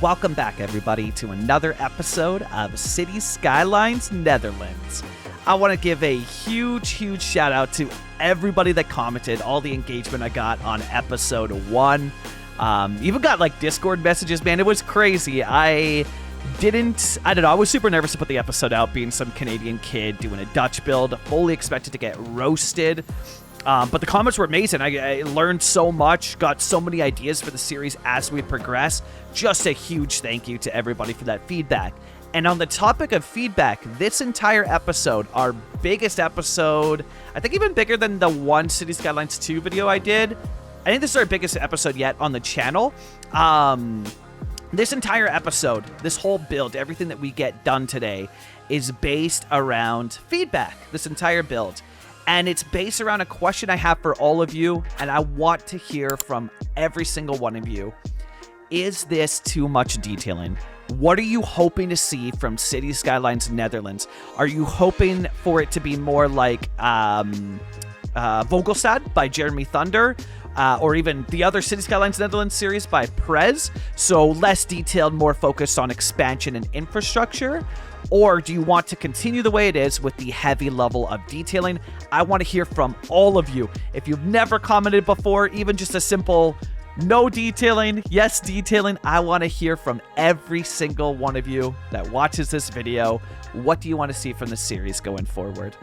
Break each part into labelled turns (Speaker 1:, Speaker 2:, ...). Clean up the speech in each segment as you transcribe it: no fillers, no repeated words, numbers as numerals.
Speaker 1: Welcome back, everybody, to another episode of Skylines Netherlands. I want to give a huge shout out to everybody that commented, all the engagement I got on episode 1. Even got like Discord messages, man. It was crazy. I don't know. I was super nervous to put the episode out, being some Canadian kid doing a Dutch build. Fully expected to get roasted. But the comments were amazing. I learned so much, got so many ideas for the series as we progress. Just a huge thank you to everybody for that feedback. And on the topic of feedback, this entire episode, our biggest episode, I think even bigger than the one City Skylines 2 video I did. I think this is our biggest episode yet on the channel. This entire episode, this whole build, everything that we get done today is based around feedback, this entire build. And it's based around a question I have for all of you, and I want to hear from every single one of you. Is this too much detailing? What are you hoping to see from City Skylines Netherlands? Are you hoping for it to be more like Vogelstad by Jeremy Thunder? Or even the other City Skylines Netherlands series by Prez? So less detailed, more focused on expansion and infrastructure? Or do you want to continue the way it is with the heavy level of detailing? I want to hear from all of you. If you've never commented before, even just a simple no detailing, yes detailing, I want to hear from every single one of you that watches this video. What do you want to see from the series going forward?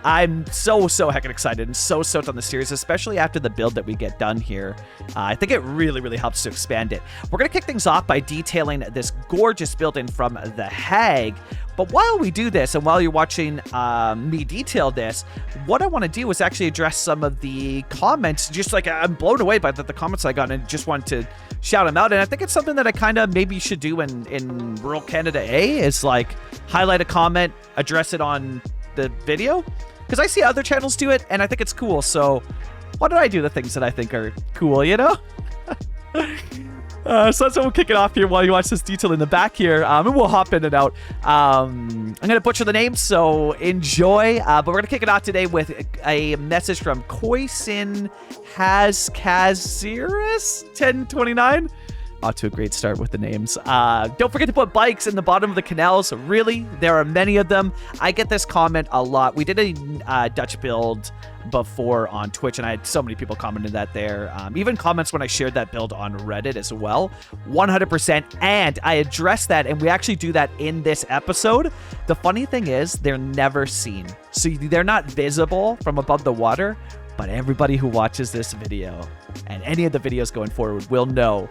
Speaker 1: I'm so heckin' excited and so stoked on the series, especially after the build that we get done here. I think it really helps to expand it. We're going to kick things off by detailing this gorgeous building from The Hague. But while we do this, and while you're watching me detail this, what I want to do is actually address some of the comments. Just like, I'm blown away by the comments I got and just want to shout them out. And I think it's something that I kind of maybe should do in rural Canada A, is like highlight a comment, address it on the video, because I see other channels do it and I think it's cool. So why don't I do the things that I think are cool, you know? So that's what we'll kick it off here while you watch this detail in the back here, and we'll hop in and out. I'm gonna butcher the name, so enjoy, but we're gonna kick it off today with a message from Koisin Haskaziris 1029. Off to a great start with the names. Don't forget to put bikes in the bottom of the canals. Really, there are many of them. I get this comment a lot. We did a Dutch build before on Twitch, and I had so many people commenting that there. Even comments when I shared that build on Reddit as well. 100%. And I addressed that, and we actually do that in this episode. The funny thing is, they're never seen. So they're not visible from above the water, but everybody who watches this video and any of the videos going forward will know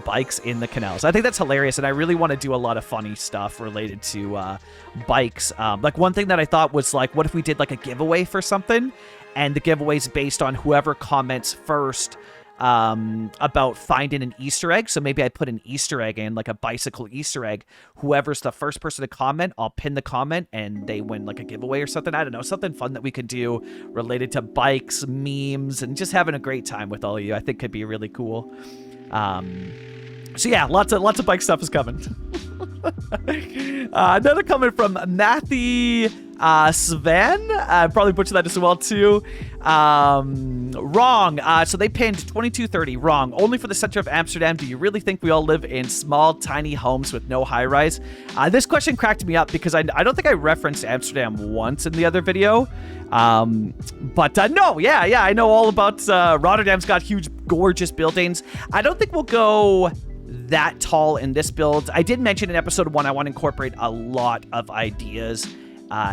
Speaker 1: bikes in the canals. I think that's hilarious, and I really want to do a lot of funny stuff related to bikes. Like one thing that I thought was like, what if we did like a giveaway for something, and the giveaway's based on whoever comments first about finding an Easter egg. So maybe I put an Easter egg in, like a bicycle Easter egg. Whoever's the first person to comment, I'll pin the comment and they win like a giveaway or something. I don't know, something fun that we could do related to bikes, memes, and just having a great time with all of you. I think could be really cool. So yeah, lots of bike stuff is coming. Another comment from Matthew Sven. I probably butchered that as well too. Wrong. So they pinned 2230. Wrong. Only for the center of Amsterdam. Do you really think we all live in small, tiny homes with no high rise? This question cracked me up because I don't think I referenced Amsterdam once in the other video. But no, yeah, I know all about Rotterdam's got huge, gorgeous buildings. I don't think we'll go that tall in this build. I did mention in episode 1 I want to incorporate a lot of ideas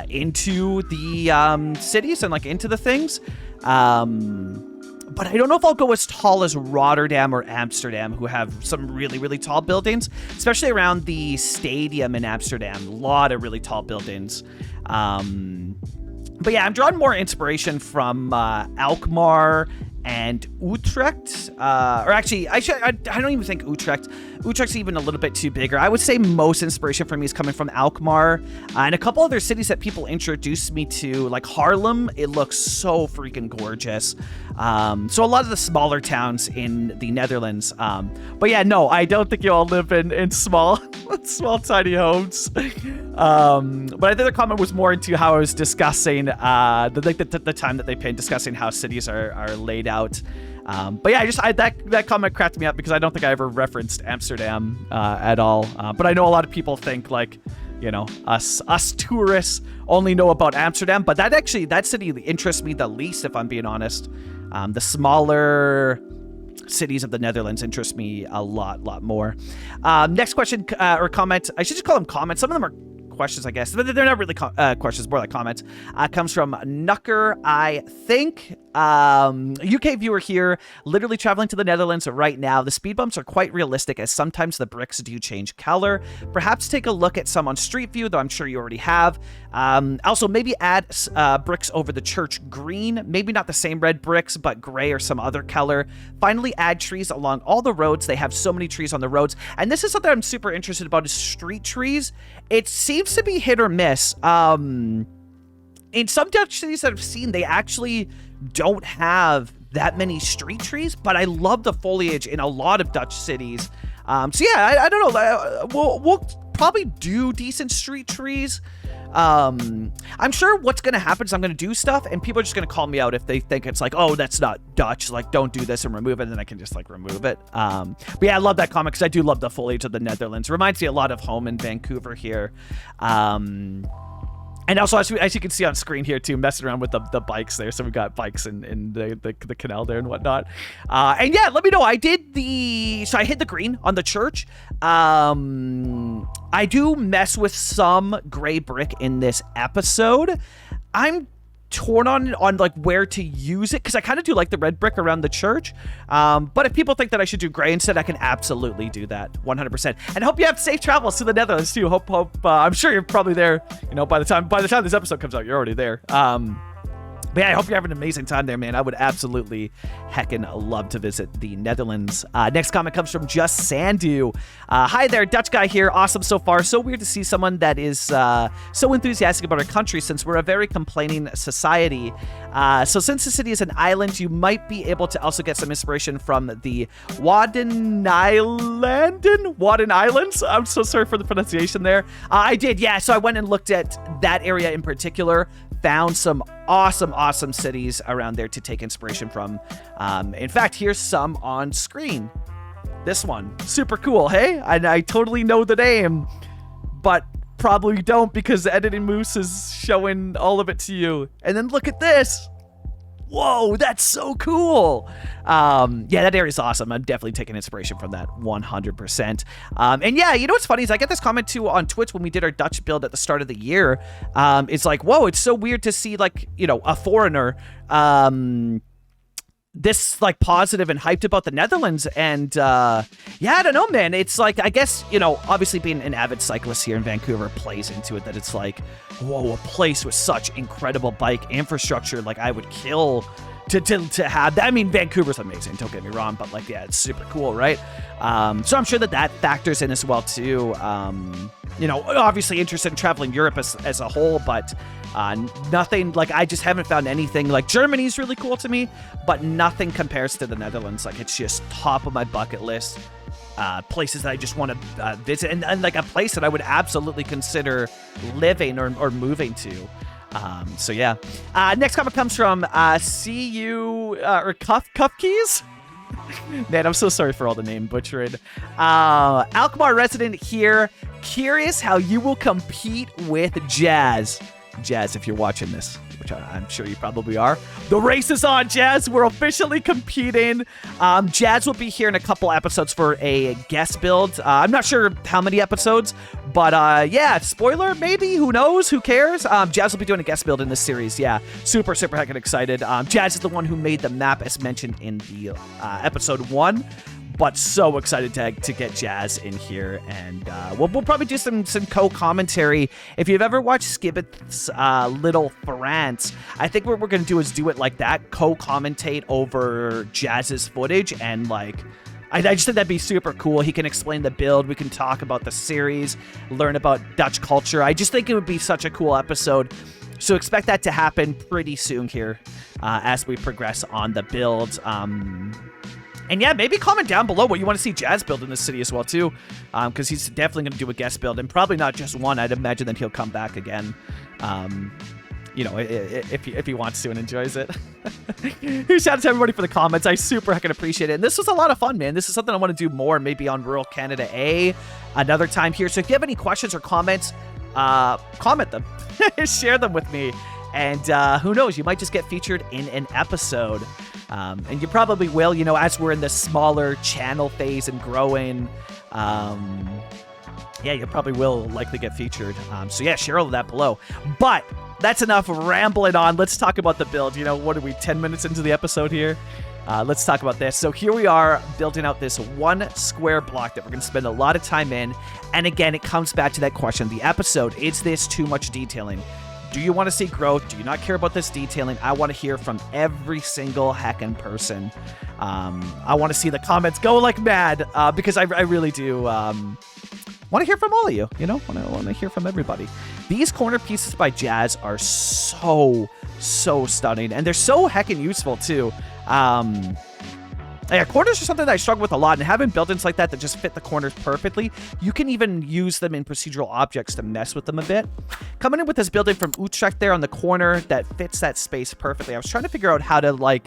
Speaker 1: into the cities and like into the things. But I don't know if I'll go as tall as Rotterdam or Amsterdam, who have some really tall buildings, especially around the stadium in Amsterdam. A lot of really tall buildings. But yeah, I'm drawing more inspiration from Alkmaar and Utrecht. Or actually, I don't even think Utrecht. Utrecht's even a little bit too bigger. I would say most inspiration for me is coming from Alkmaar and a couple other cities that people introduced me to, like Haarlem. It looks so freaking gorgeous. So a lot of the smaller towns in the Netherlands. But yeah, no, I don't think you all live in small tiny homes. But I think the comment was more into how I was discussing the time that they pinned, discussing how cities are laid out. But yeah, that comment cracked me up because I don't think I ever referenced Amsterdam at all. But I know a lot of people think like, us tourists only know about Amsterdam, but that city interests me the least, if I'm being honest. The smaller cities of the Netherlands interest me a lot more. Next question or comment, I should just call them comments. Some of them are questions, I guess, but they're not really questions, more like comments. Comes from Nucker, I think. UK viewer here, literally traveling to the Netherlands right now. The speed bumps are quite realistic, as sometimes the bricks do change color. Perhaps take a look at some on Street View, though I'm sure you already have. Also, maybe add bricks over the church green. Maybe not the same red bricks, but gray or some other color. Finally, add trees along all the roads. They have so many trees on the roads. And this is something I'm super interested about, is street trees. It seems to be hit or miss. In some Dutch cities that I've seen, they actually don't have that many street trees, but I love the foliage in a lot of Dutch cities. So yeah, I don't know. We'll probably do decent street trees. I'm sure what's going to happen is I'm going to do stuff and people are just going to call me out if they think it's like, oh, that's not Dutch, like don't do this and remove it, and then I can just like remove it. But yeah, I love that comment because I do love the foliage of the Netherlands. Reminds me a lot of home in Vancouver here. And also, as you can see on screen here, too, messing around with the bikes there. So we've got bikes in the canal there and whatnot. And yeah, let me know. I hit the green on the church. I do mess with some gray brick in this episode. I'm torn on like where to use it, because I kind of do like the red brick around the church. But if people think that I should do gray instead, I can absolutely do that 100%. And I hope you have safe travels to the Netherlands too. Hope I'm sure you're probably there, by the time this episode comes out, you're already there. But yeah, I hope you're having an amazing time there, man. I would absolutely heckin' love to visit the Netherlands. Next comment comes from Just Sandu. Hi there, Dutch guy here. Awesome so far. So weird to see someone that is so enthusiastic about our country, since we're a very complaining society. So since the city is an island, you might be able to also get some inspiration from the Wadden Islands. I'm so sorry for the pronunciation there. I did, yeah. So I went and looked at that area in particular. Found some awesome cities around there to take inspiration from. In fact, here's some on screen. This one, super cool, hey? I totally know the name, but probably don't, because the editing moose is showing all of it to you. And then look at this. Whoa, that's so cool. Yeah, that area's awesome. I'm definitely taking inspiration from that 100%. And yeah, what's funny is I get this comment too on Twitch when we did our Dutch build at the start of the year. It's like, whoa, it's so weird to see like, a foreigner this like positive and hyped about the Netherlands. And yeah, I don't know, man. It's like, I guess, obviously being an avid cyclist here in Vancouver plays into it, that it's like, whoa, a place with such incredible bike infrastructure, like I would kill to have that. I mean, Vancouver's amazing, don't get me wrong, but like, yeah, it's super cool, right? So I'm sure that factors in as well too. Obviously interested in traveling Europe as a whole, but nothing, like I just haven't found anything. Like Germany's really cool to me, but nothing compares to the Netherlands. Like it's just top of my bucket list. Places that I just want to visit, and like a place that I would absolutely consider living or moving to. So yeah. Next comment comes from CU or Cuff Keys. Man, I'm so sorry for all the name butchering. Alkmaar resident here. Curious how you will compete with Jazz. Jazz, if you're watching this, which I'm sure you probably are. The race is on, Jazz. We're officially competing. Jazz will be here in a couple episodes for a guest build. I'm not sure how many episodes, but yeah, spoiler, maybe. Who knows? Who cares? Jazz will be doing a guest build in this series. Yeah, super heckin' excited. Jazz is the one who made the map as mentioned in the episode 1. But so excited to get Jazz in here, and we'll probably do some co-commentary. If you've ever watched Skibbit's Little France, I think what we're gonna do is do it like that, co-commentate over Jazz's footage, and like I just think that'd be super cool. He can explain the build, we can talk about the series, learn about Dutch culture. I just think it would be such a cool episode. So expect that to happen pretty soon here as we progress on the build. And yeah, maybe comment down below what you want to see Jazz build in this city as well, too. Because he's definitely going to do a guest build, and probably not just one. I'd imagine that he'll come back again. you know, if he wants to and enjoys it. Shout out to everybody for the comments. I super heckin' appreciate it. And this was a lot of fun, man. This is something I want to do more, maybe on Rural Canada A another time here. So if you have any questions or comments, comment them. Share them with me. And who knows, you might just get featured in an episode. And you probably will, you know, as we're in the smaller channel phase and growing. Yeah, you probably will likely get featured. So yeah, share all of that below. But that's enough rambling on. Let's talk about the build. You know, what are we, 10 minutes into the episode here? Let's talk about this. So here we are building out this 1 square block that we're going to spend a lot of time in. And again, it comes back to that question. The episode, is this too much detailing? Do you want to see growth? Do you not care about this detailing? I want to hear from every single heckin' person. I want to see the comments go like mad because I really do want to hear from all of you. You know, want to hear from everybody. These corner pieces by Jazz are so stunning, and they're so heckin' useful too. Yeah, corners are something that I struggle with a lot, and having buildings like that just fit the corners perfectly, you can even use them in procedural objects to mess with them a bit. Coming in with this building from Utrecht there on the corner that fits that space perfectly. I was trying to figure out how to, like,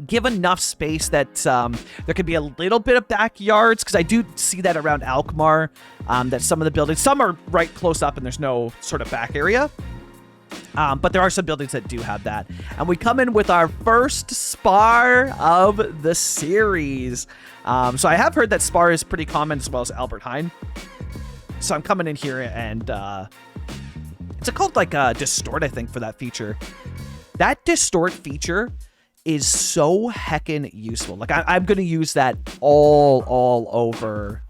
Speaker 1: give enough space that there could be a little bit of backyards, because I do see that around Alkmaar, that some of the buildings, some are right close up and there's no sort of back area. But there are some buildings that do have that. And we come in with our first spar of the series. So I have heard that spar is pretty common, as well as Albert Heijn. So I'm coming in here and it's called like distort, I think, for that feature. That distort feature is so heckin' useful. Like I'm going to use that all over,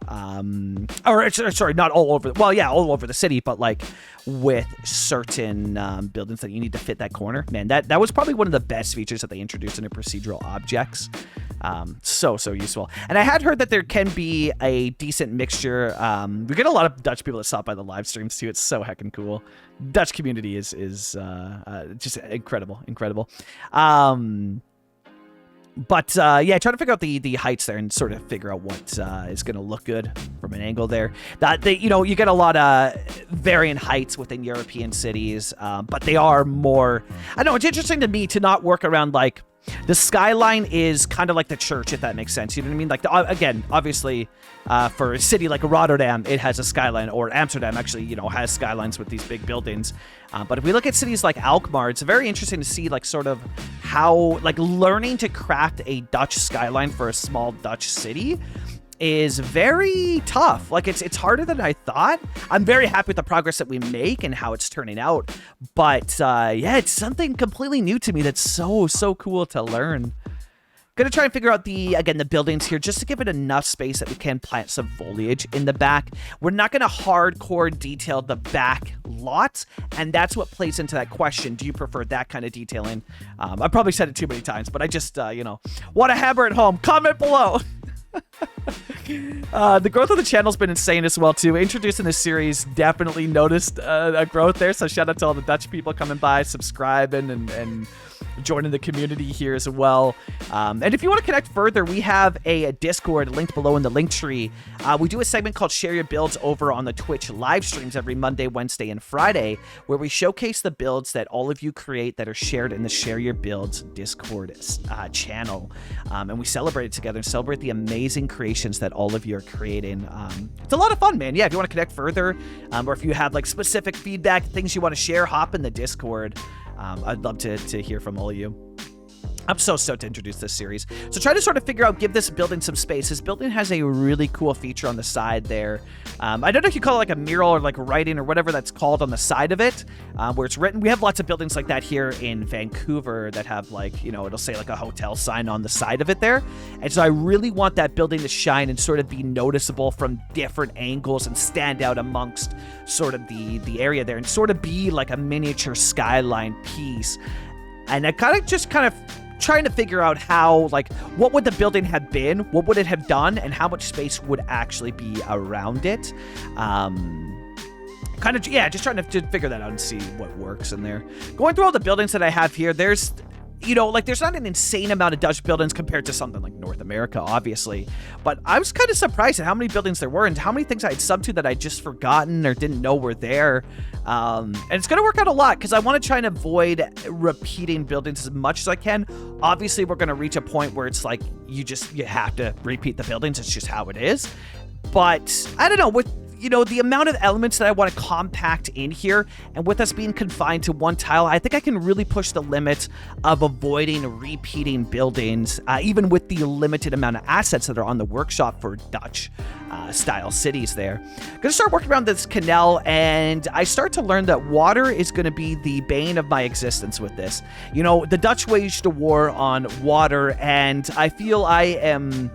Speaker 1: or sorry, not all over. Well, yeah, all over the city, but like with certain buildings that you need to fit that corner. Man, that was probably one of the best features that they introduced into procedural objects. So useful. And I had heard that there can be a decent mixture. We get a lot of Dutch people that stop by the live streams too. It's so heckin' cool. Dutch community is just incredible. But yeah, trying to figure out the heights there and sort of figure out what is going to look good from an angle there. You know, you get a lot of varying heights within European cities, but they are more. I know it's interesting to me to not work around like the skyline is kind of like the church, if that makes sense. You know what I mean? Like again, obviously, for a city like Rotterdam, it has a skyline, or Amsterdam actually, you know, has skylines with these big buildings. But if we look at cities like Alkmaar, it's very interesting to see like sort of how like learning to craft a Dutch skyline for a small Dutch city is very tough. Like it's harder than I thought. I'm very happy with the progress that we make and how it's turning out. But yeah, it's something completely new to me that's so cool to learn. Gonna try and figure out the buildings here just to give it enough space that we can plant some foliage in the back. We're not gonna hardcore detail the back lots, and that's what plays into that question. Do you prefer that kind of detailing? I probably said it too many times, but I just, you know, want to hammer it home. Comment below. The growth of the channel's been insane as well too. Introducing this series, definitely noticed a growth there, so shout out to all the Dutch people coming by, subscribing and joining the community here as well. And if you want to connect further, we have a Discord linked below in the link tree. We do a segment called Share Your Builds over on the Twitch live streams every Monday, Wednesday, and Friday, where we showcase the builds that all of you create that are shared in the Share Your Builds Discord channel. And we celebrate it together and celebrate the amazing creations that all of you are creating. It's a lot of fun, man. Yeah, if you want to connect further, or if you have like specific feedback, things you want to share, hop in the Discord. I'd love to hear from all of you. I'm so stoked to introduce this series. So try to sort of figure out, give this building some space. This building has a really cool feature on the side there. I don't know if you call it like a mural or like writing or whatever that's called on the side of it, where it's written. We have lots of buildings like that here in Vancouver that have like, you know, it'll say like a hotel sign on the side of it there. And so I really want that building to shine and sort of be noticeable from different angles and stand out amongst sort of the area there and sort of be like a miniature skyline piece. And I kind of trying to figure out how, like, what would the building have been, what would it have done, and how much space would actually be around it. Just trying to figure that out and see what works in there. Going through all the buildings that I have here, there's you know, like there's not an insane amount of Dutch buildings compared to something like North America, obviously. But I was kind of surprised at how many buildings there were and how many things I had subbed to that I'd just forgotten or didn't know were there. And it's going to work out a lot because I want to try and avoid repeating buildings as much as I can. Obviously, we're going to reach a point where it's like you have to repeat the buildings. It's just how it is. But I don't know, with you know, the amount of elements that I want to compact in here, and with us being confined to one tile, I think I can really push the limits of avoiding repeating buildings, even with the limited amount of assets that are on the workshop for Dutch style cities there. I'm gonna start working around this canal, and I start to learn that water is gonna be the bane of my existence with this. You know, the Dutch waged a war on water, and I feel I am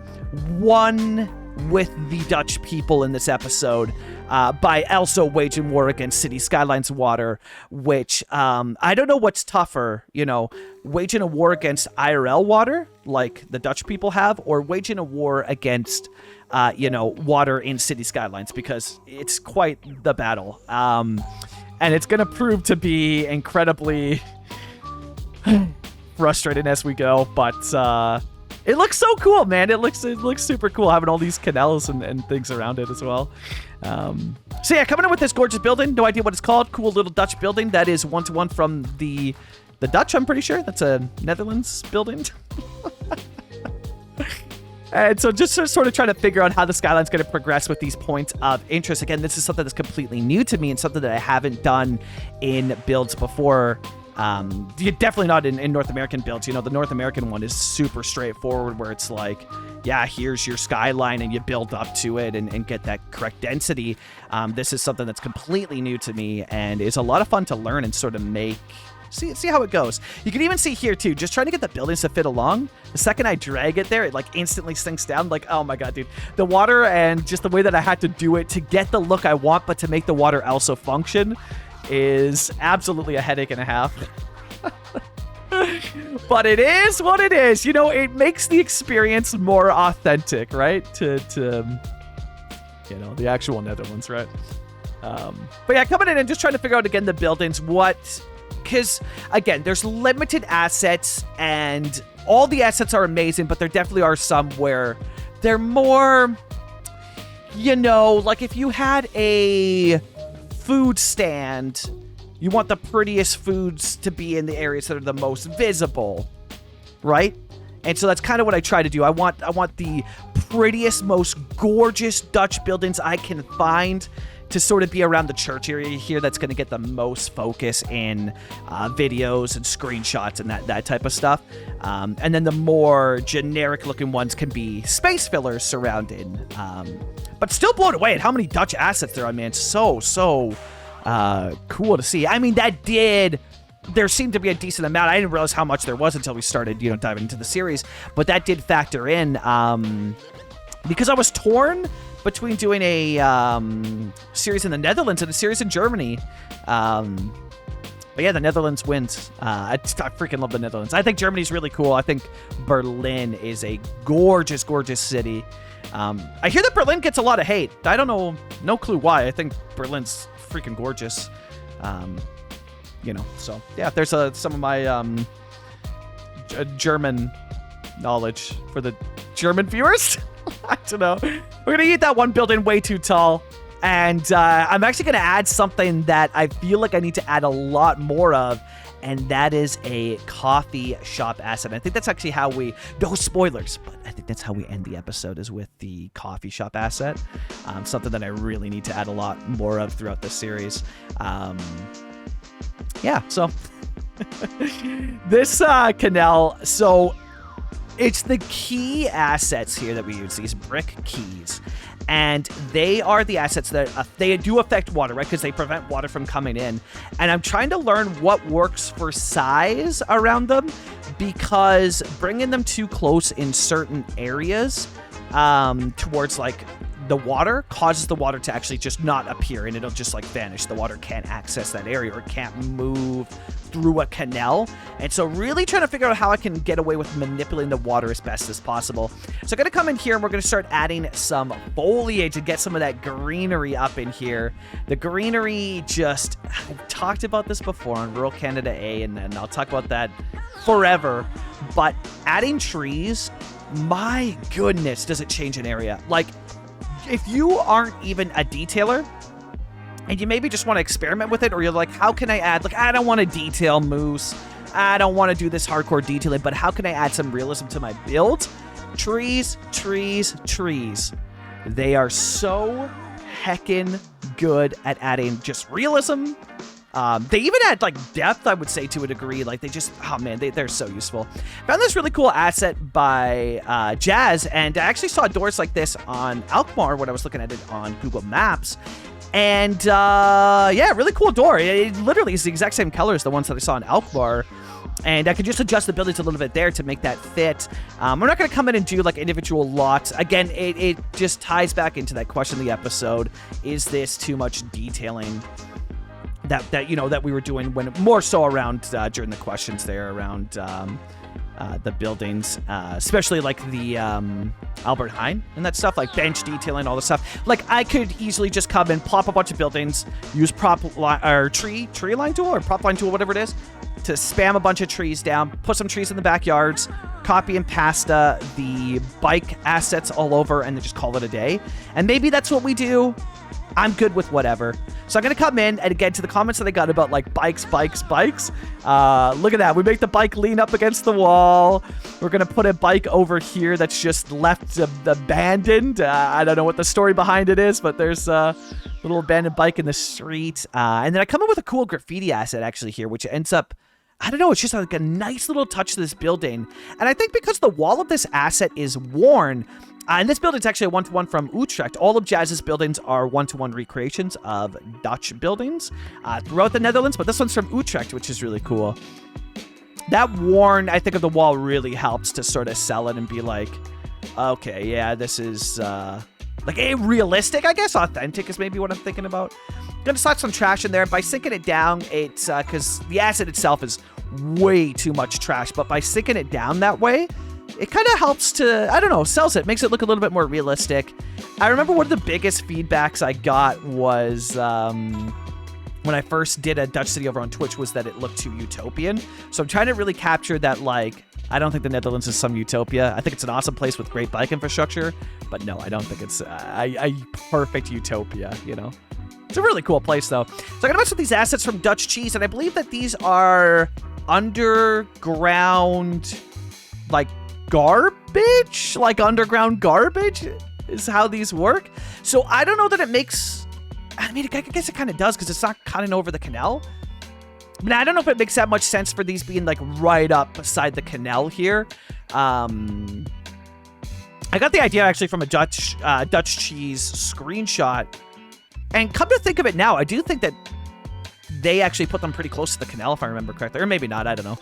Speaker 1: one with the Dutch people in this episode by also waging war against City Skylines water, which I don't know what's tougher, you know, waging a war against IRL water like the Dutch people have, or waging a war against you know, water in City Skylines, because it's quite the battle, and it's gonna prove to be incredibly frustrating as we go, but it looks so cool, man. It looks super cool having all these canals and things around it as well. So yeah, coming in with this gorgeous building. No idea what it's called. Cool little Dutch building that is one-to-one from the Dutch, I'm pretty sure. That's a Netherlands building. And so just sort of trying to figure out how the Skyline's going to progress with these points of interest. Again, this is something that's completely new to me and something that I haven't done in builds before. Definitely not in North American builds. You know, the North American one is super straightforward, where it's like, yeah, here's your skyline and you build up to it and get that correct density. This is something that's completely new to me and is a lot of fun to learn and sort of make. See how it goes. You can even see here too, just trying to get the buildings to fit along. The second I drag it there, it like instantly sinks down. Like, oh my god, dude. The water and just the way that I had to do it to get the look I want, but to make the water also function, is absolutely a headache and a half. But it is what it is. You know, it makes the experience more authentic, right? To you know, the actual Netherlands, right? But yeah, coming in and just trying to figure out again the buildings, because again, there's limited assets and all the assets are amazing, but there definitely are some where they're more, you know, like if you had a food stand, you want the prettiest foods to be in the areas that are the most visible, right? And so that's kind of what I try to do. I want the prettiest, most gorgeous Dutch buildings I can find to sort of be around the church area here. That's going to get the most focus in videos and screenshots and that type of stuff. And then the more generic looking ones can be space fillers surrounding. But still blown away at how many Dutch assets there are, man. So cool to see. I mean, there seemed to be a decent amount. I didn't realize how much there was until we started, you know, diving into the series. But that did factor in because I was torn between doing a series in the Netherlands and a series in Germany. But yeah, the Netherlands wins. I freaking love the Netherlands. I think Germany's really cool. I think Berlin is a gorgeous, gorgeous city. I hear that Berlin gets a lot of hate. I don't know, no clue why. I think Berlin's freaking gorgeous. You know, so yeah, there's some of my German knowledge for the German viewers. I don't know. We're gonna eat that one building way too tall, and I'm actually gonna add something that I feel like I need to add a lot more of, and that is a coffee shop asset. I think that's actually how no spoilers, but I think that's how we end the episode, is with the coffee shop asset. Something that I really need to add a lot more of throughout this series. Yeah, so this canal, so it's the key assets here that we use, these brick keys. And they are the assets that they do affect water, right? Because they prevent water from coming in. And I'm trying to learn what works for size around them, because bringing them too close in certain areas towards like the water causes the water to actually just not appear, and it'll just like vanish. The water can't access that area, or it can't move through a canal. And so really trying to figure out how I can get away with manipulating the water as best as possible. So I'm going to come in here and we're going to start adding some foliage and get some of that greenery up in here. The greenery, I've talked about this before on Rural Canada A, and then I'll talk about that forever. But adding trees, my goodness, does it change an area. Like, if you aren't even a detailer, and you maybe just want to experiment with it, or you're like, how can I add, like, I don't want to detail moose, I don't want to do this hardcore detailing, but how can I add some realism to my build? Trees, trees, trees. They are so heckin' good at adding just realism. They even add, like, depth, I would say, to a degree. Like, they just, oh man, they're so useful. Found this really cool asset by Jazz, and I actually saw doors like this on Alkmaar when I was looking at it on Google Maps. And yeah, really cool door. It literally is the exact same color as the ones that I saw in Alkmaar. And I could just adjust the buildings a little bit there to make that fit. We're not going to come in and do like individual lots. Again, it just ties back into that question of the episode. Is this too much detailing? That you know, that we were doing when more so around during the questions there around the buildings, especially like the Albert Heijn and that stuff, like bench detailing, all the stuff. Like, I could easily just come and plop a bunch of buildings, use tree line tool or prop line tool, whatever it is, to spam a bunch of trees down, put some trees in the backyards, copy and pasta the bike assets all over, and then just call it a day. And maybe that's what we do. I'm good with whatever. So I'm going to come in, and again, to the comments that I got about, like, bikes. Look at that. We make the bike lean up against the wall. We're going to put a bike over here that's just left abandoned. I don't know what the story behind it is, but there's a little abandoned bike in the street. And then I come up with a cool graffiti asset, actually, here, which ends up, I don't know, it's just like a nice little touch to this building. And I think because the wall of this asset is worn, and this building's actually a one-to-one from Utrecht. All of Jazz's buildings are one-to-one recreations of Dutch buildings throughout the Netherlands, but this one's from Utrecht, which is really cool. That worn, I think, of the wall really helps to sort of sell it and be like, okay, yeah, this is like a realistic, I guess. Authentic is maybe what I'm thinking about. Gonna slap some trash in there. By sinking it down, it's because the asset itself is way too much trash, but by sinking it down that way, it kind of helps to, I don't know, sells it, makes it look a little bit more realistic. I remember one of the biggest feedbacks I got was when I first did a Dutch city over on Twitch was that it looked too utopian. So I'm trying to really capture that, like, I don't think the Netherlands is some utopia. I think it's an awesome place with great bike infrastructure, but no, I don't think it's a perfect utopia, you know? It's a really cool place, though. So I'm going to mess with these assets from Dutch Cheese, and I believe that these are underground, like, garbage? Like, underground garbage is how these work. So I don't know that it makes... I mean, I guess it kind of does, because it's not cutting over the canal. I mean, I don't know if it makes that much sense for these being, like, right up beside the canal here. I got the idea, actually, from a Dutch Cheese screenshot. And come to think of it now, I do think that they actually put them pretty close to the canal, if I remember correctly. Or maybe not, I don't know.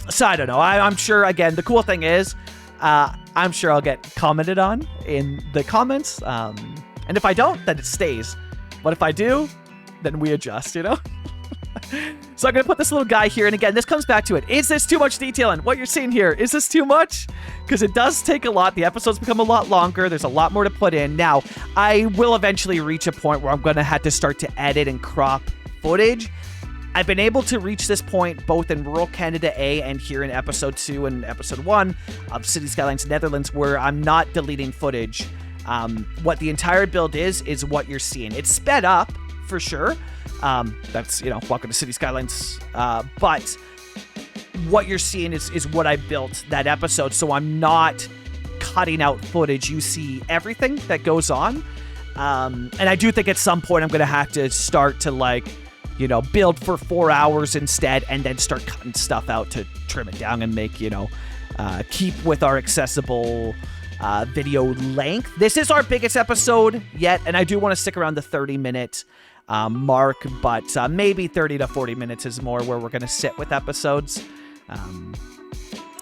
Speaker 1: So I don't know. I'm sure, again, the cool thing is, I'm sure I'll get commented on in the comments. And if I don't, then it stays. But if I do, then we adjust, you know? So I'm going to put this little guy here. And again, this comes back to it. Is this too much detailing? What you're seeing here, is this too much? Because it does take a lot. The episodes become a lot longer. There's a lot more to put in. Now, I will eventually reach a point where I'm going to have to start to edit and crop footage. I've been able to reach this point both in rural Canada A and here in episode 2 and episode 1 of City Skylines Netherlands, where I'm not deleting footage. What the entire build is what you're seeing. It's sped up for sure. That's, you know, welcome to City Skylines. But what you're seeing is what I built that episode. So I'm not cutting out footage. You see everything that goes on. And I do think at some point I'm going to have to start to, like, you know, build for 4 hours instead, and then start cutting stuff out to trim it down and make, you know, keep with our accessible video length. This is our biggest episode yet, and I do want to stick around the 30-minute mark, but maybe 30 to 40 minutes is more where we're going to sit with episodes.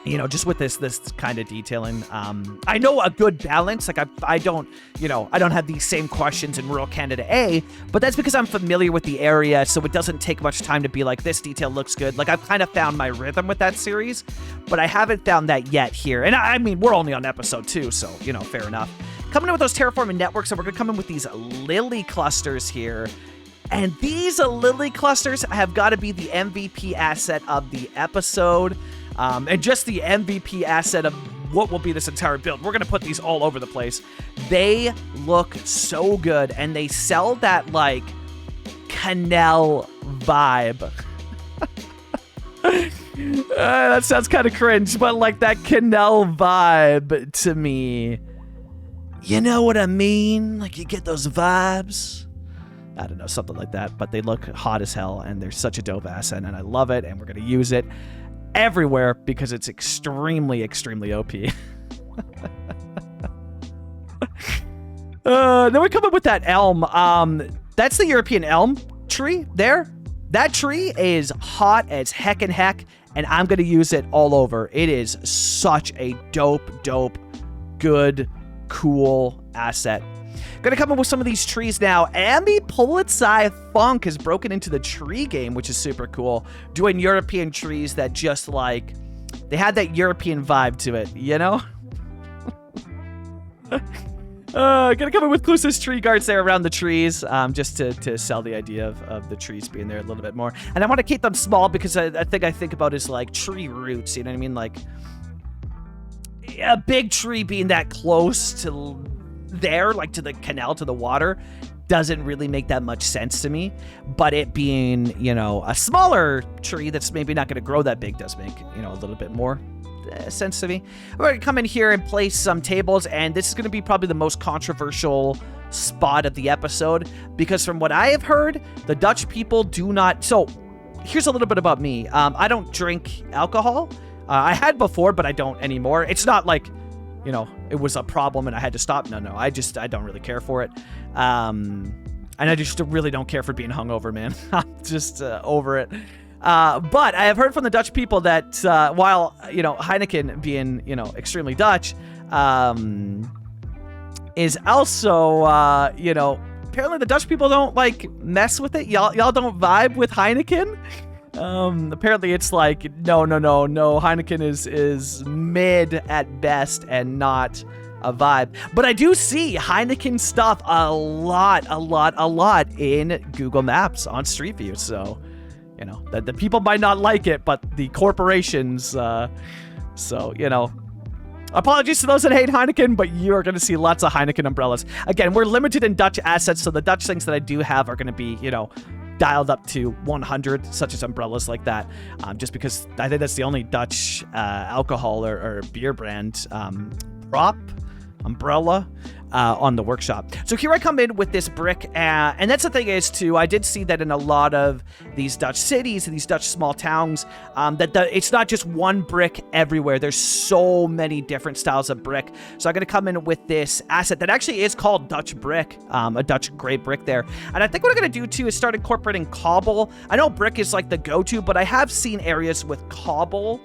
Speaker 1: You know, just with this kind of detailing. I know a good balance. Like, I don't have these same questions in rural Canada A, but that's because I'm familiar with the area, so it doesn't take much time to be like, this detail looks good. Like, I've kind of found my rhythm with that series, but I haven't found that yet here. And I mean, we're only on episode 2, so, you know, fair enough. Coming in with those terraforming networks, and we're going to come in with these lily clusters here. And these lily clusters have got to be the MVP asset of the episode. And just the MVP asset of what will be this entire build. We're going to put these all over the place. They look so good, and they sell that, like, canal vibe. That sounds kind of cringe, but, like, that canal vibe to me. You know what I mean? Like, you get those vibes. I don't know, something like that. But they look hot as hell, and they're such a dope asset, and I love it, and we're going to use it everywhere because it's extremely, extremely OP. Then we come up with that elm. That's the European elm tree there. That tree is hot as heck and heck, and I'm going to use it all over. It is such a dope, good, cool asset. Gonna come up with some of these trees now. Ambi Polizei Funk has broken into the tree game, which is super cool. Doing European trees that just, like, they had that European vibe to it, you know? Gonna come up with Clusa's tree guards there around the trees, just to sell the idea of the trees being there a little bit more. And I want to keep them small because I think about is, like, tree roots, you know what I mean? Like, a big tree being that close to there, like to the canal, to the water, doesn't really make that much sense to me. But it being, you know, a smaller tree that's maybe not going to grow that big does make, you know, a little bit more sense to me. We're going to come in here and place some tables, and this is going to be probably the most controversial spot of the episode, because from what I have heard, the Dutch people do not. So here's a little bit about me. I don't drink alcohol. I had before, but I don't anymore. It's not like, you know, it was a problem and I had to stop. No, I don't really care for it. And I just really don't care for being hungover, man. I'm just over it. But I have heard from the Dutch people that while, you know, Heineken being, you know, extremely Dutch, is also, you know, apparently the Dutch people don't, like, mess with it. Y'all don't vibe with Heineken. Apparently it's like, no, Heineken is mid at best and not a vibe. But I do see Heineken stuff a lot in Google Maps on Street View. So, you know, the people might not like it, but the corporations, so, you know, apologies to those that hate Heineken, but you are going to see lots of Heineken umbrellas. Again, we're limited in Dutch assets, so the Dutch things that I do have are going to be, you know, dialed up to 100, such as umbrellas like that, just because I think that's the only Dutch alcohol or beer brand prop umbrella on the workshop. So here I come in with this brick, and that's the thing is too, I did see that in a lot of these Dutch cities and these Dutch small towns, it's not just one brick everywhere. There's so many different styles of brick. So I'm going to come in with this asset that actually is called Dutch brick, a Dutch gray brick there. And I think what I'm going to do too is start incorporating cobble. I know brick is like the go-to, but I have seen areas with cobble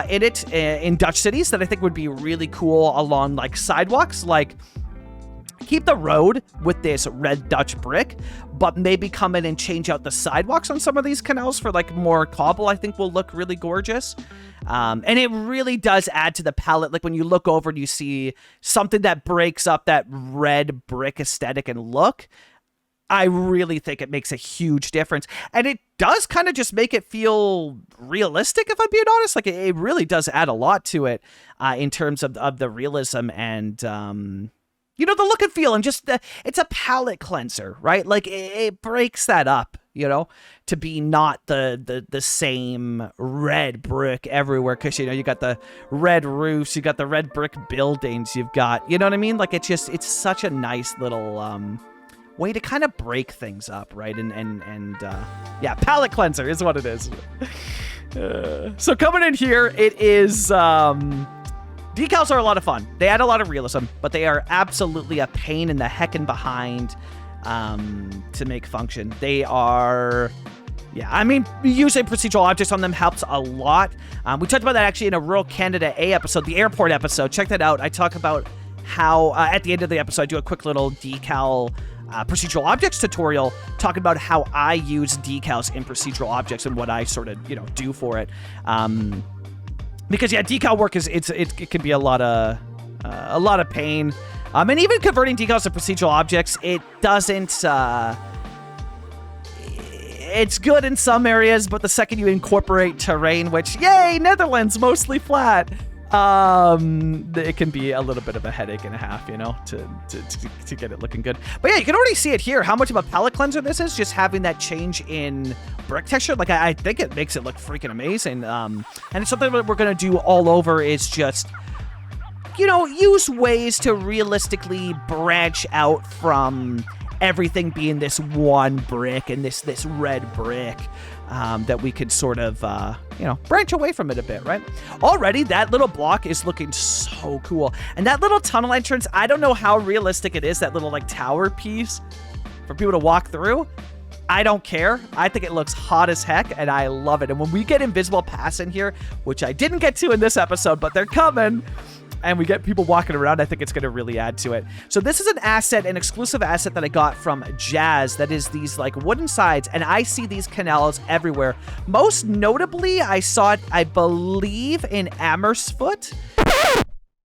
Speaker 1: in it in Dutch cities that I think would be really cool along, like, sidewalks. Like, keep the road with this red Dutch brick, but maybe come in and change out the sidewalks on some of these canals for, like, more cobble. I think will look really gorgeous. And it really does add to the palette. Like, when you look over and you see something that breaks up that red brick aesthetic and look, I really think it makes a huge difference. And it does kind of just make it feel realistic, if I'm being honest. Like, it really does add a lot to it in terms of the realism and, you know, the look and feel, and just it's a palette cleanser, right? Like, it breaks that up, you know, to be not the same red brick everywhere. Because, you know, you got the red roofs, you got the red brick buildings, you've got, you know what I mean? Like, it's such a nice little way to kind of break things up, right? And yeah, palette cleanser is what it is. So coming in here, it is decals are a lot of fun. They add a lot of realism, but they are absolutely a pain in the heckin' behind to make function. They are, yeah, I mean, using procedural objects on them helps a lot. We talked about that actually in a Rural Canada A episode, the airport episode. Check that out. I talk about how at the end of the episode I do a quick little decal procedural objects tutorial talking about how I use decals in procedural objects and what I sort of, you know, do for it. Because yeah, decal work it can be a lot of pain. And even converting decals to procedural objects, it doesn't it's good in some areas, but the second you incorporate terrain, which, yay, Netherlands, mostly flat, it can be a little bit of a headache and a half, you know, to get it looking good. But yeah, you can already see it here, how much of a palette cleanser this is, just having that change in brick texture. Like, I think it makes it look freaking amazing. And it's something that we're going to do all over is just, you know, use ways to realistically branch out from everything being this one brick and this red brick. That we could sort of, you know, branch away from it a bit, right? Already, that little block is looking so cool. And that little tunnel entrance, I don't know how realistic it is, that little, like, tower piece for people to walk through. I don't care. I think it looks hot as heck, and I love it. And when we get Invisible Pass in here, which I didn't get to in this episode, but they're coming, and we get people walking around, I think it's going to really add to it. So this is an asset, an exclusive asset that I got from Jazz that is these like wooden sides, and I see these canals everywhere. Most notably, I saw it, I believe, in Amersfoort.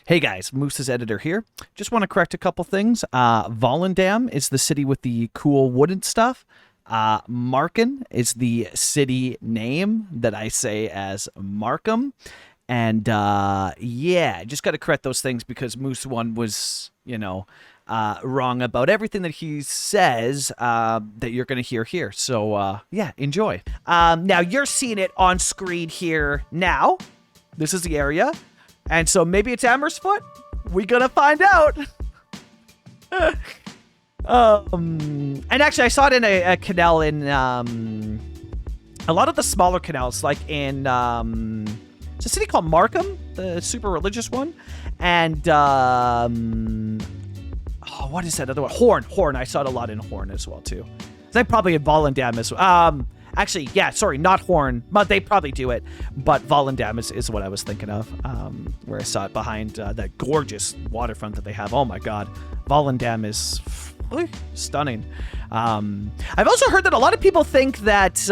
Speaker 1: Hey guys, Moose's editor here. Just want to correct a couple things. Volendam is the city with the cool wooden stuff. Marken is the city name that I say as Markham. And, yeah, just got to correct those things because Moose 1 was, you know, wrong about everything that he says that you're going to hear here. So, yeah, enjoy. Now, you're seeing it on screen here now. This is the area. And so maybe it's Amersfoort. We're going to find out. And actually, I saw it in a canal in a lot of the smaller canals, like in... it's a city called Markham, the super religious one. And, what is that other one? Horn. I saw it a lot in Horn as well, too. They probably in Volendam as well. Actually, yeah, sorry, not Horn. But they probably do it. But Volendam is what I was thinking of, where I saw it behind that gorgeous waterfront that they have. Oh, my God. Volendam is stunning. I've also heard that a lot of people think that...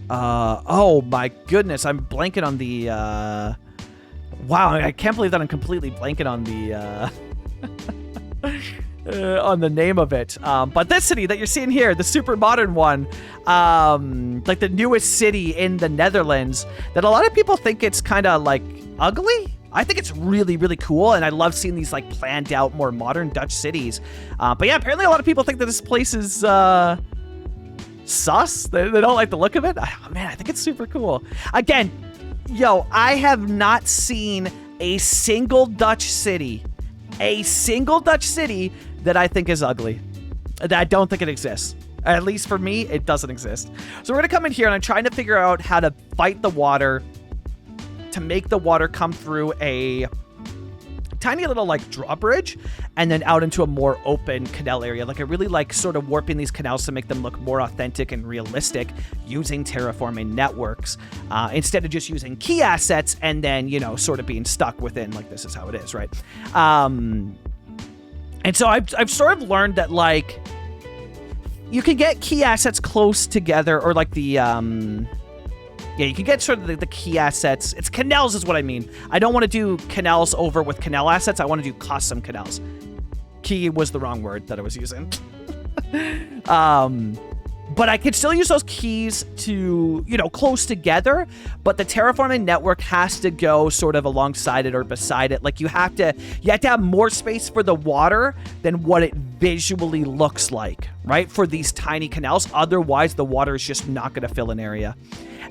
Speaker 1: oh my goodness, I'm blanking on the, wow, I can't believe that I'm completely blanking on the, on the name of it. But this city that you're seeing here, the super modern one, like the newest city in the Netherlands, that a lot of people think it's kind of like ugly. I think it's really, really cool, and I love seeing these like planned out, more modern Dutch cities. But yeah, apparently a lot of people think that this place is, sus. They don't like the look of it. Oh, man, I think it's super cool. Again, yo, I have not seen a single Dutch city that I think is ugly. I don't think it exists. At least for me, it doesn't exist. So we're gonna come in here and I'm trying to figure out how to fight the water to make the water come through a tiny little like drawbridge and then out into a more open canal area. Like I really like sort of warping these canals to make them look more authentic and realistic using terraforming networks instead of just using key assets and then, you know, sort of being stuck within like this is how it is, right? And so I've sort of learned that like you can get key assets close together or like the yeah, you can get sort of the key assets. It's canals is what I mean. I don't want to do canals over with canal assets. I want to do custom canals. Key was the wrong word that I was using. But I could still use those keys to, you know, close together, but the terraforming network has to go sort of alongside it or beside it. Like you have to have more space for the water than what it visually looks like, right? For these tiny canals. Otherwise, the water is just not going to fill an area.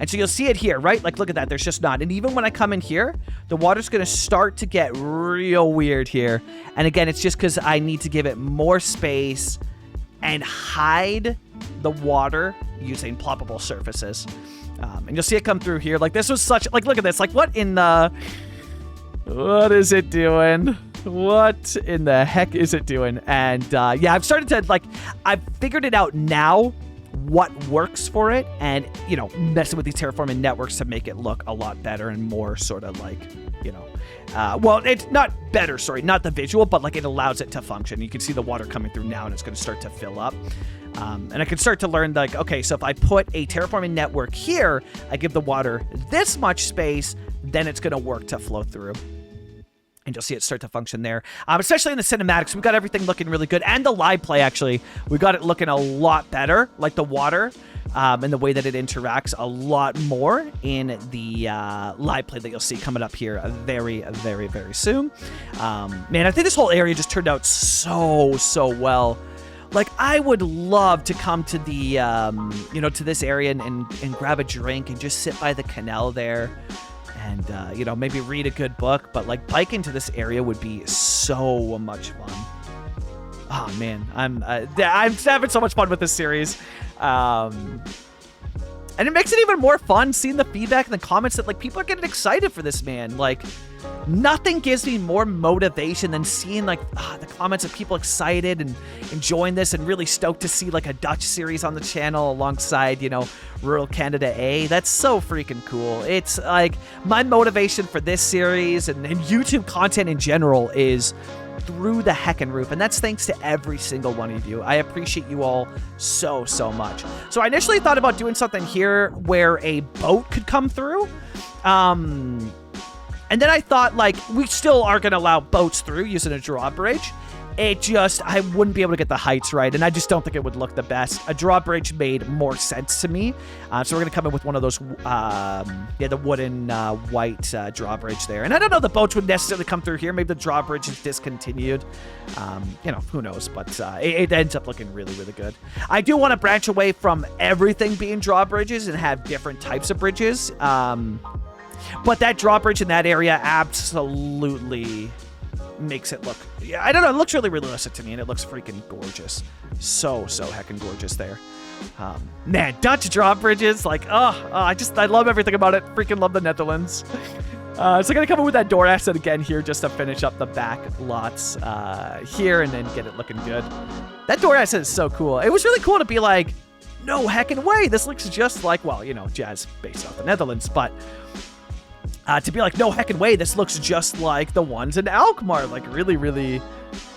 Speaker 1: And so you'll see it here, right? Like, look at that. There's just not. And even when I come in here, the water's going to start to get real weird here. And again, it's just because I need to give it more space and hide the water using ploppable surfaces. And you'll see it come through here. Like, this was such... Like, look at this. Like, what in the... What is it doing? What in the heck is it doing? And, yeah, I've started to, like... I've figured it out now what works for it and, you know, messing with these terraforming networks to make it look a lot better and more sort of like, you know, well, it's not better, sorry, not the visual, but like it allows it to function. You can see the water coming through now and it's going to start to fill up. And I can start to learn like, okay, so if I put a terraforming network here, I give the water this much space, then it's going to work to flow through. and you'll see it start to function there. Especially in the cinematics, we've got everything looking really good. And the live play, actually, we got it looking a lot better, like the water and the way that it interacts a lot more in the live play that you'll see coming up here very, very, very soon. Man, I think this whole area just turned out so well. Like, I would love to come to the, to this area and grab a drink and just sit by the canal there. And, maybe read a good book, but like biking to this area would be so much fun. Oh man, I'm having so much fun with this series. And it makes it even more fun seeing the feedback and the comments that like people are getting excited for this, man. Like, nothing gives me more motivation than seeing like the comments of people excited and enjoying this and really stoked to see like a Dutch series on the channel alongside, Rural Canada A. That's so freaking cool. It's like my motivation for this series and YouTube content in general is through the heckin' roof, and that's thanks to every single one of you. I appreciate you all so much. So I initially thought about doing something here where a boat could come through. And then I thought, like, we still are going to allow boats through using a drawbridge. I wouldn't be able to get the heights right, and I just don't think it would look the best. A drawbridge made more sense to me. So we're going to come in with one of those, the wooden white drawbridge there. And I don't know if the boats would necessarily come through here. Maybe the drawbridge is discontinued. Who knows, but it ends up looking really, really good. I do want to branch away from everything being drawbridges and have different types of bridges. But that drawbridge in that area absolutely makes it look, I don't know, it looks really realistic to me, and it looks freaking gorgeous. So heckin' gorgeous there. Man, Dutch drawbridges, like, I love everything about it. Freaking love the Netherlands. So I'm gonna come in with that door asset again here just to finish up the back lots here and then get it looking good. That door asset is so cool. It was really cool to be like, no heckin' way, this looks just like, well, jazz based off the Netherlands, but to be like, no heckin' way, this looks just like the ones in Alkmaar. Like, really, really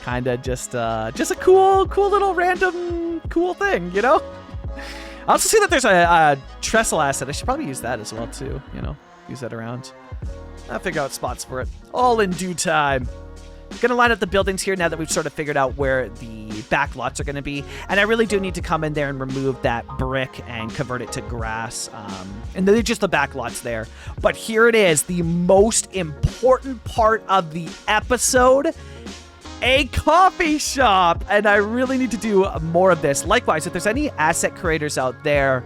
Speaker 1: kind of just a cool little random cool thing, I also see that there's a trestle asset. I should probably use that as well, too, use that around. I'll figure out spots for it. All in due time. Gonna line up the buildings here now that we've sort of figured out where the back lots are gonna be, and I really do need to come in there and remove that brick and convert it to grass, and then just the back lots there. But here it is, the most important part of the episode, a coffee shop, and I really need to do more of this. Likewise, if there's any asset creators out there,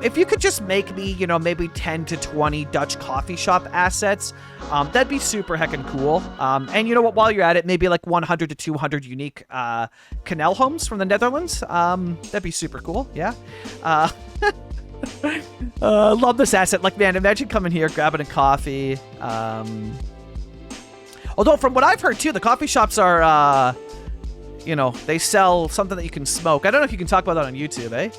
Speaker 1: if you could just make me, maybe 10 to 20 Dutch coffee shop assets, that'd be super heckin' cool. And you know what, while you're at it, maybe like 100 to 200 unique canal homes from the Netherlands. That'd be super cool, yeah. Love this asset. Like, man, imagine coming here, grabbing a coffee. Although from what I've heard too, the coffee shops are, they sell something that you can smoke. I don't know if you can talk about that on YouTube, eh?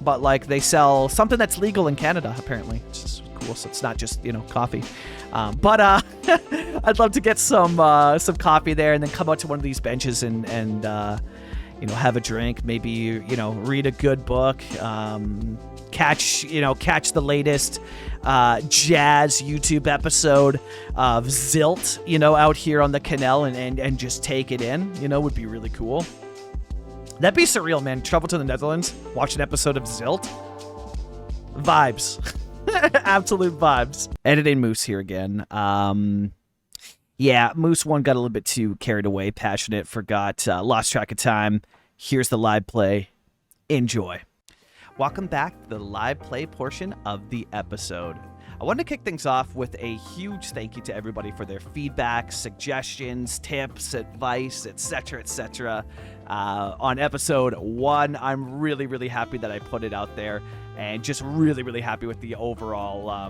Speaker 1: But like, they sell something that's legal in Canada, apparently. It's just cool, so it's not just, coffee. But I'd love to get some coffee there and then come out to one of these benches and have a drink, maybe, read a good book, catch the latest jazz YouTube episode of Zilt, out here on the canal and just take it in, would be really cool. That'd be surreal, man. Travel to the Netherlands, watch an episode of Zilt. Vibes. Absolute vibes. Editing Moose here again. Yeah, Moose 1 got a little bit too carried away, passionate, forgot, lost track of time. Here's the live play. Enjoy. Welcome back to the live play portion of the episode. I wanted to kick things off with a huge thank you to everybody for their feedback, suggestions, tips, advice, etc. On episode 1. I'm really, really happy that I put it out there, and just really, really happy with the overall,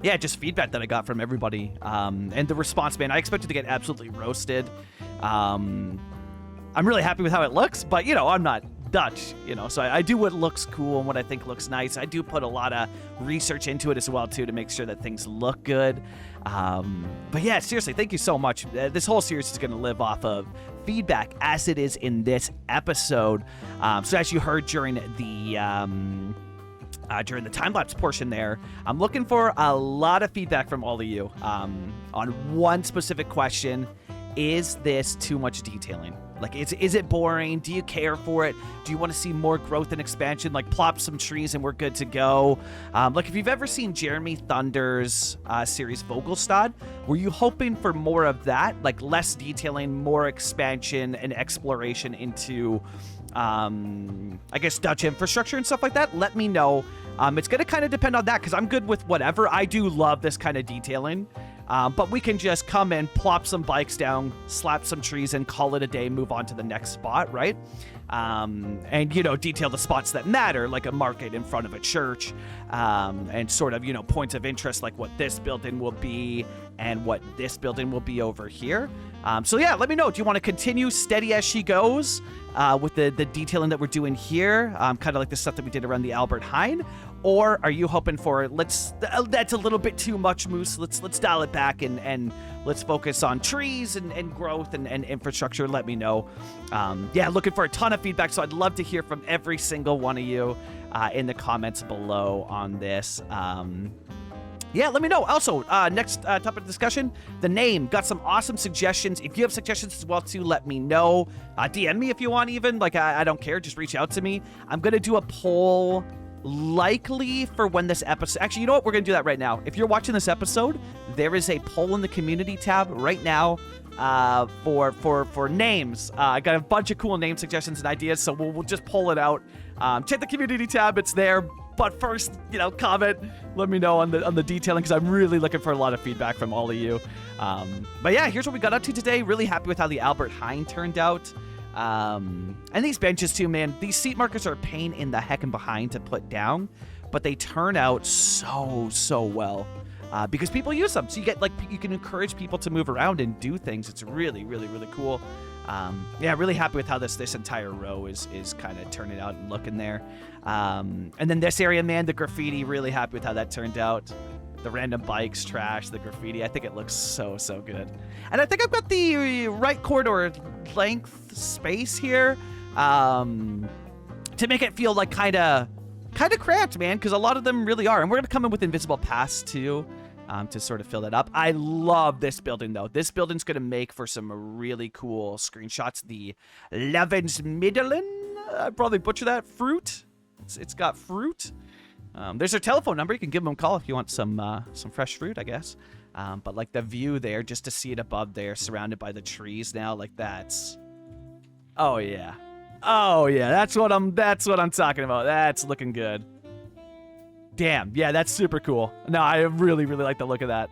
Speaker 1: just feedback that I got from everybody. And the response, man, I expected to get absolutely roasted. I'm really happy with how it looks, but, I'm not Dutch, so I do what looks cool and what I think looks nice. I do put a lot of research into it as well, too, to make sure that things look good. But yeah, seriously, thank you so much. This whole series is going to live off of feedback, as it is in this episode. So as you heard during the during the time-lapse portion there. I'm looking for a lot of feedback from all of you on one specific question. Is this too much detailing? Like, is it boring? Do you care for it? Do you want to see more growth and expansion? Like, plop some trees and we're good to go. Like, if you've ever seen Jeremy Thunder's series Vogelstad, were you hoping for more of that? Like, less detailing, more expansion and exploration into, I guess, Dutch infrastructure and stuff like that? Let me know. It's going to kind of depend on that, because I'm good with whatever. I do love this kind of detailing. But we can just come in, plop some bikes down, slap some trees, and call it a day, move on to the next spot, right? And, you know, detail the spots that matter, like a market in front of a church, and sort of, you know, points of interest, like what this building will be and what this building will be over here. So yeah, let me know. Do you want to continue steady as she goes with the detailing that we're doing here, kind of like the stuff that we did around the Albert Heijn? Or are you hoping for, that's a little bit too much, Moose. Let's dial it back and let's focus on trees and growth and infrastructure. Let me know. Yeah, looking for a ton of feedback, so I'd love to hear from every single one of you in the comments below on this. Yeah, let me know. Also, next topic of discussion, the name. Got some awesome suggestions. If you have suggestions as well, too, let me know. DM me if you want, even. Like, I don't care. Just reach out to me. I'm going to do a poll likely for when this episode... Actually, you know what? We're going to do that right now. If you're watching this episode, there is a poll in the community tab right now for names. I got a bunch of cool name suggestions and ideas, so we'll just pull it out. Check the community tab. It's there. But first, you know, comment, let me know on the detailing, because I'm really looking for a lot of feedback from all of you. But yeah, here's what we got up to today. Really happy with how the Albert Heijn turned out. And these benches too, man. These seat markers are a pain in the heckin' behind to put down, but they turn out so well. Because people use them. So you get, like, you can encourage people to move around and do things. It's really cool. Yeah, really happy with how this entire row is kind of turning out and looking there. And then this area, man, the graffiti, really happy with how that turned out. The random bikes, trash, the graffiti. I think it looks so good. And I think I've got the right corridor length space here to make it feel like kind of cramped, man, because a lot of them really are. And we're going to come in with invisible paths too, to sort of fill that up. I love this building, though. This building's going to make for some really cool screenshots. The Levensmiddelen, I probably butcher that, fruit. It's got fruit. There's their telephone number. You can give them a call if you want some fresh fruit, I guess. But like the view there, just to see it above there, surrounded by the trees now, like that's... Oh yeah, that's what I'm talking about. That's looking good. Damn, yeah, that's super cool. No, I really like the look of that.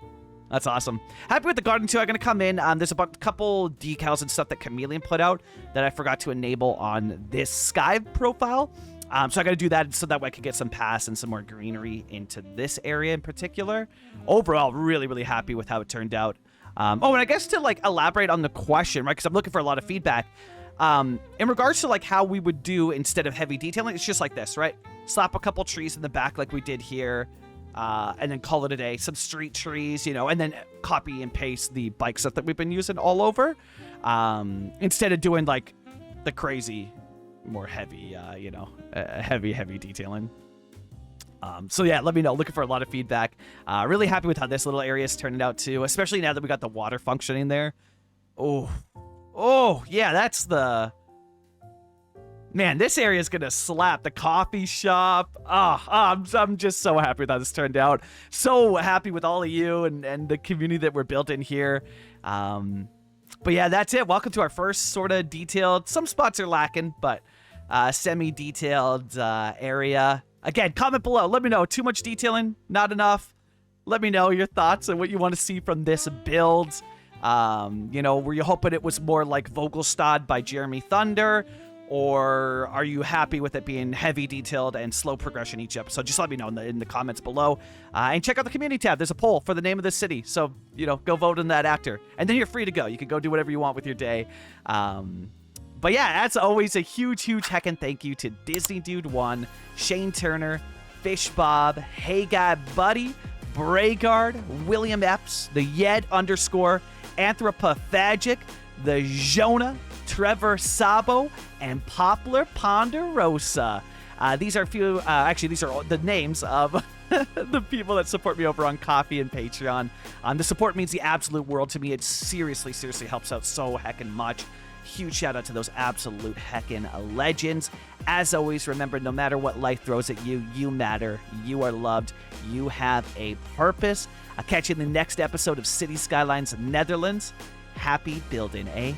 Speaker 1: That's awesome. Happy with the garden too. I'm gonna come in. There's a couple decals and stuff that Chameleon put out that I forgot to enable on this Sky profile. So I got to do that so that way I can get some paths and some more greenery into this area in particular. Overall, really happy with how it turned out. Oh, and I guess to like elaborate on the question, right? Because I'm looking for a lot of feedback. In regards to like how we would do instead of heavy detailing, it's just like this, right? Slap a couple trees in the back like we did here, and then call it a day. Some street trees, you know, and then copy and paste the bike stuff that we've been using all over, instead of doing like the crazy, more heavy, you know, heavy detailing. So yeah, let me know. Looking for a lot of feedback. Really happy with how this little area is turning out too, especially now that we got the water functioning there. Oh yeah, that's the... Man, this area is gonna slap. The coffee shop. I'm just so happy with how this turned out. So happy with all of you and the community that we're built in here. But yeah, that's it. Welcome to our first sort of detailed. Some spots are lacking, but semi-detailed area. Again, comment below. Let me know. Too much detailing? Not enough? Let me know your thoughts and what you want to see from this build. You know, were you hoping it was more like Vogelstad by Jeremy Thunder? Or are you happy with it being heavy detailed and slow progression each episode? Just let me know in the comments below. And check out the community tab. There's a poll for the name of this city. So, you know, go vote in that after. And then you're free to go. You can go do whatever you want with your day. But yeah, as always, a huge heckin' thank you to Disney Dude 1, Shane Turner, Fish Bob, Hey Guy Buddy, Braegard, William Epps, the Yed _ Anthropophagic, the Jonah, Trevor Sabo, and Poplar Ponderosa. These are a few, actually, these are all the names of the people that support me over on Ko-fi and Patreon. The support means the absolute world to me. It seriously helps out so heckin' much. Huge shout out to those absolute heckin' legends. As always, remember, no matter what life throws at you, you matter, you are loved, you have a purpose. I'll catch you in the next episode of City Skylines Netherlands. Happy building, eh?